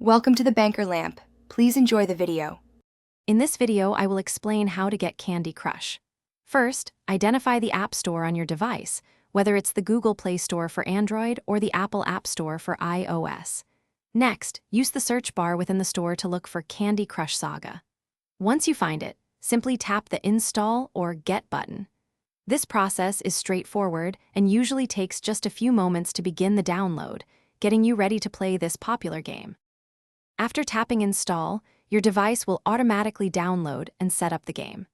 Welcome to the Banker Lamp. Please enjoy the video. In this video, I will explain how to get Candy Crush. First, identify the App Store on your device, whether it's the Google Play Store for Android or the Apple App Store for iOS. Next, use the search bar within the store to look for Candy Crush Saga. Once you find it, simply tap the Install or Get button. This process is straightforward and usually takes just a few moments to begin the download, getting you ready to play this popular game. After tapping Install, your device will automatically download and set up the game.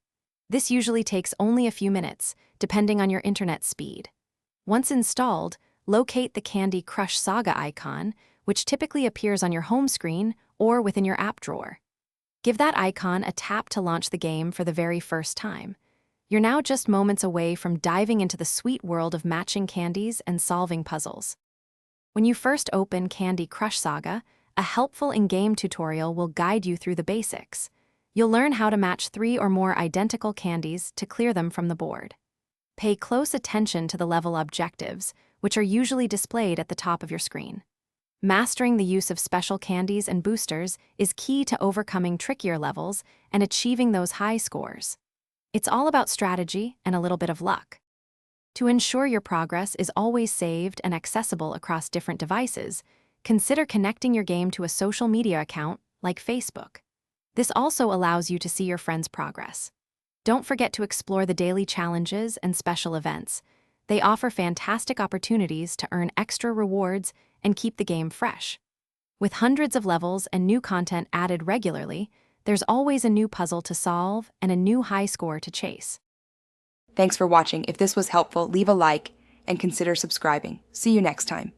This usually takes only a few minutes, depending on your internet speed. Once installed, locate the Candy Crush Saga icon, which typically appears on your home screen or within your app drawer. Give that icon a tap to launch the game for the very first time. You're now just moments away from diving into the sweet world of matching candies and solving puzzles. When you first open Candy Crush Saga, a helpful in-game tutorial will guide you through the basics. You'll learn how to match 3 or more identical candies to clear them from the board. Pay close attention to the level objectives, which are usually displayed at the top of your screen. Mastering the use of special candies and boosters is key to overcoming trickier levels and achieving those high scores. It's all about strategy and a little bit of luck. To ensure your progress is always saved and accessible across different devices, consider connecting your game to a social media account like Facebook. This also allows you to see your friends' progress. Don't forget to explore the daily challenges and special events. They offer fantastic opportunities to earn extra rewards and keep the game fresh. With hundreds of levels and new content added regularly, there's always a new puzzle to solve and a new high score to chase. Thanks for watching. If this was helpful, leave a like and consider subscribing. See you next time.